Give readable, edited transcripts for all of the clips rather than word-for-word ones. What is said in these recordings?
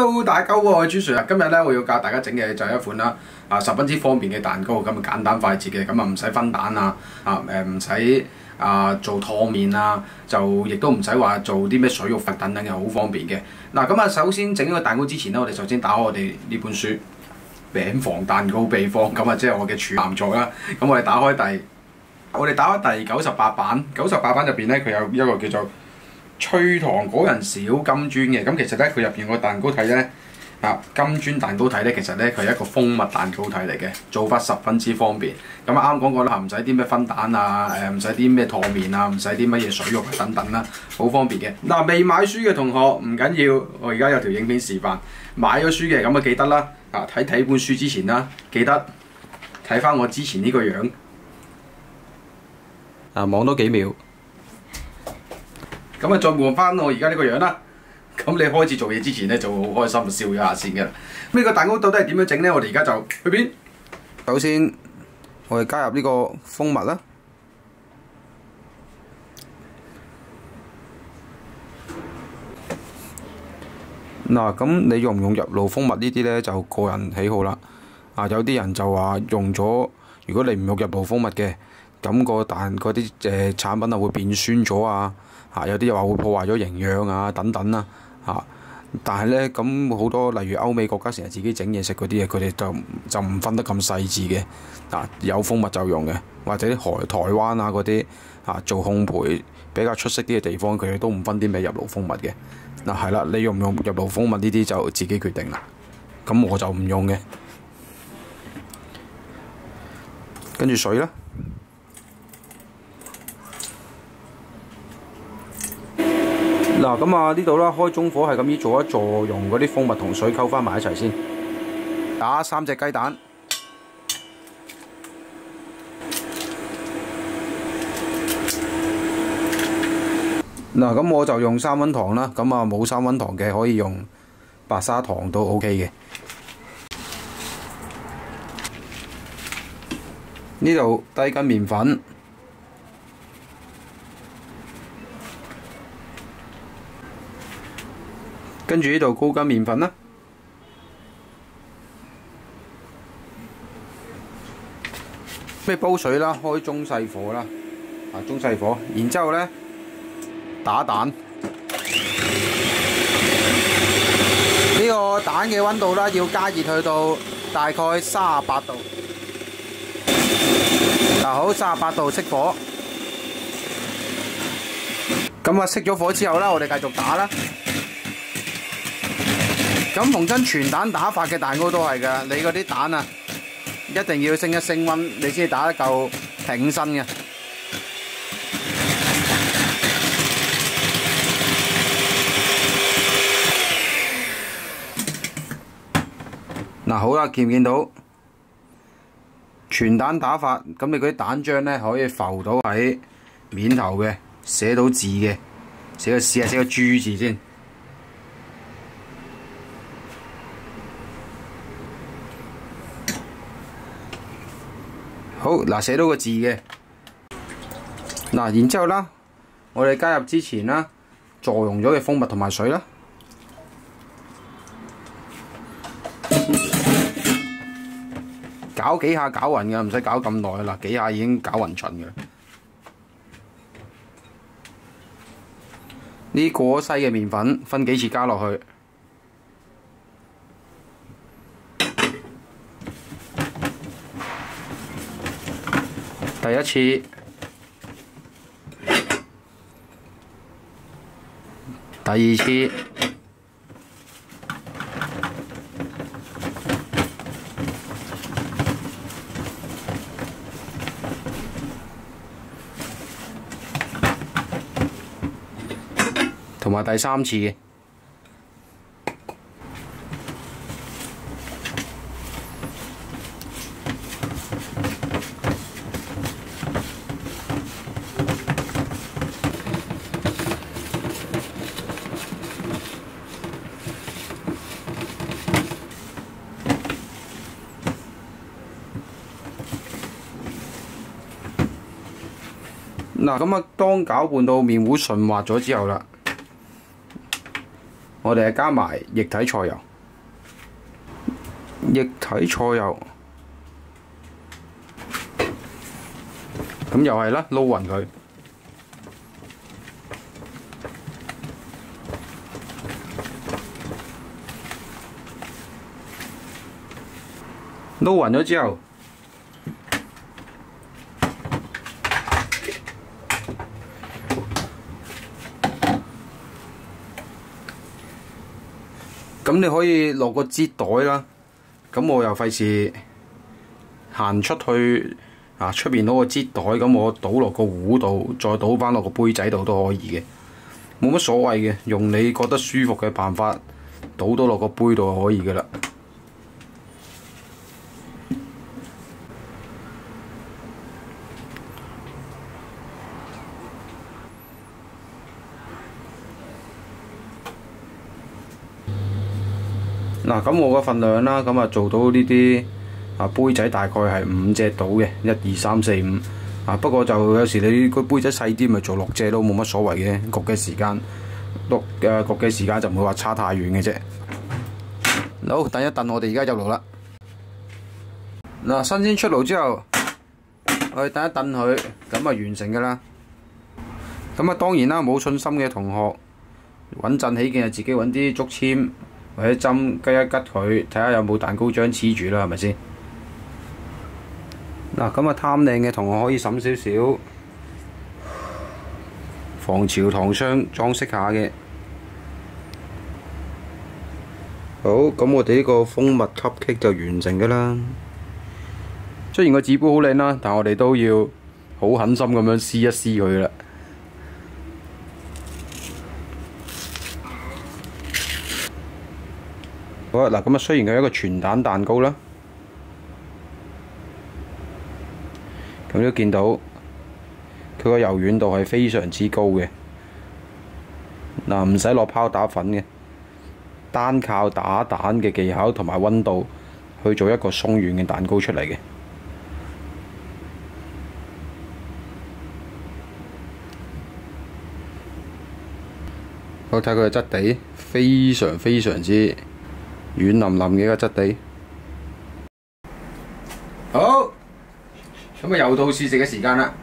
Hello， 大家好，我係朱 Sir 啊。今日咧我要教大家整嘅就係一款啦，十分之方便嘅蛋糕，咁啊簡單快捷嘅，咁啊唔使分蛋啊，唔使做唾面啊，就亦都唔使話做啲咩水肉粉等等嘅，好方便嘅。嗱，咁啊首先整呢個蛋糕之前咧，我哋首先打開我哋呢本書餅房蛋糕秘方，咁啊即係我嘅處男作啦。咁我哋打開第98版，98版入邊咧佢有一個叫做脆糖果仁小金磚嘅，咁其實咧佢入邊個蛋糕體咧金磚蛋糕體咧，其實咧佢係一個蜂蜜蛋糕體嚟嘅，做法十分之方便。咁啱講過啦，唔使啲咩分蛋啊，唔使啲咩唾面啊，唔使啲乜嘢水肉等等啦，好方便嘅。嗱，未買書嘅同學唔緊要，我而家有條影片示範。買咗書嘅咁啊記得啦，睇本書之前啦，記得睇翻我之前呢個樣，望多幾秒。咁啊，再換翻我而家呢個樣啦。咁你開始做嘢之前咧，就會好開心笑一下先嘅。咁呢個蛋糕到底係點樣整咧？我哋而家就去邊？首先，我哋加入呢個蜂蜜啦。嗱，咁你用唔用入爐蜂蜜呢啲咧，就個人喜好啦。有啲人就話用咗，如果你唔用入爐蜂蜜嘅，咁個蛋嗰啲產品啊會變酸咗啊。有啲又話會破壞咗營養啊等等啦但係咧咁好多例如歐美國家成日自己整嘢食嗰啲嘢，佢哋就唔分得咁細緻嘅有蜂蜜就用嘅，或者台灣啊嗰啲做烘焙比較出色啲嘅地方，佢哋都唔分啲咩入爐蜂蜜嘅。係啦，你用唔用入爐蜂蜜呢啲就自己決定啦。咁我就唔用嘅。跟住水啦。嗱，咁呢度啦，開中火係咁樣做一做，用嗰啲蜂蜜同水溝翻埋一齊先。打3隻雞蛋。嗱，咁我就用3溫糖啦。咁冇3溫糖嘅可以用白砂糖都 OK 嘅。呢度低筋麵粉。跟住呢度高筋麵粉啦，咩煲水啦，開中細火啦，中細火，然之後咧打蛋，呢個蛋嘅溫度啦要加熱去到大概38度，好38度熄火，咁熄咗火之後啦，我哋繼續打啦。咁逢親全蛋打法嘅蛋糕都係㗎，你嗰啲蛋一定要升一升溫，你先打得夠挺身嘅。好啦，見唔見到全蛋打法？咁你嗰啲蛋漿咧可以浮到喺面頭嘅，寫到字嘅，試下寫個豬字先。好，寫到個字嘅，然之後啦，我哋加入之前啦，助溶咗嘅蜂蜜同埋水啦，攪幾下攪勻嘅，唔使攪咁耐啦，幾下已經攪勻勻嘅。呢過篩嘅麵粉分幾次加落去。第一次，第二次，同埋第3次嘅。咁當攪拌到麵糊順滑咗之後啦，我哋加埋液體菜油，液體菜油，咁又係啦，撈勻佢。撈勻咗之後，咁你可以落個擠袋啦。咁我又費事行出去出邊攞個擠袋，咁我倒落個壺度，再倒翻落個杯仔度都可以嘅，冇乜所謂嘅。用你覺得舒服嘅辦法，倒到落個杯度就可以嘅啦。嗱，咁我個份量啦，咁啊做到呢啲杯仔大概係5隻到嘅，1、2、3、4、5不過就有時你個杯仔細啲，咪做6隻都冇乜所謂嘅。焗嘅時間就唔會話差太遠嘅啫。好，等一等，我哋而家入爐啦。嗱，新鮮出爐之後，我哋等一等佢，咁啊完成㗎啦。咁啊當然啦，冇信心嘅同學，穩陣起見就自己揾啲竹籤或者針吉一吉佢，睇下有冇蛋糕漿黐住啦，係咪先？嗱，咁啊貪靚嘅同學可以揼少少防潮糖霜裝飾下嘅。好，咁我哋呢個蜂蜜吸棘就完成㗎啦。雖然個紙杯好靚啦，但我哋都要好狠心咁樣撕一撕佢啦。好啦，嗱，咁啊雖然佢係一個全蛋蛋糕啦，咁都見到佢個柔軟度係非常之高嘅。嗱，唔使落泡打粉嘅，單靠打蛋嘅技巧同埋溫度去做一個鬆軟嘅蛋糕出嚟嘅。我睇佢嘅質地非常之軟腍腍嘅一個質地。好，咁啊又到試食嘅時間啦。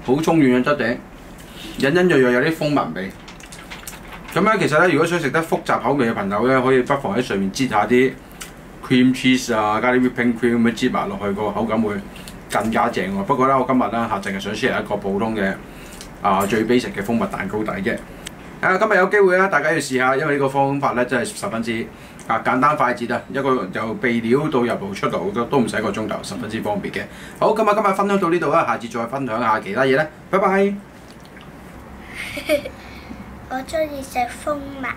好鬆軟嘅質地，隱隱約約有啲蜂蜜味。咁咧，其實咧，如果想食得複雜口味嘅朋友咧，可以不妨喺上面擠下啲 cream cheese 啊，加啲 whipping cream 咁樣擠埋落去，個口感會更加正喎。不過咧，我今日咧淨係想 share 一個普通嘅最 basic 嘅蜂蜜蛋糕底啫。今日有機會啦，大家要試下，因為呢個方法咧真係十分之簡單快捷啊！一個由備料到入爐出爐都唔使1個鐘頭，十分之方便嘅。好，今日分享到呢度啦，下次再分享下其他嘢咧，拜拜。我中意食蜂蜜。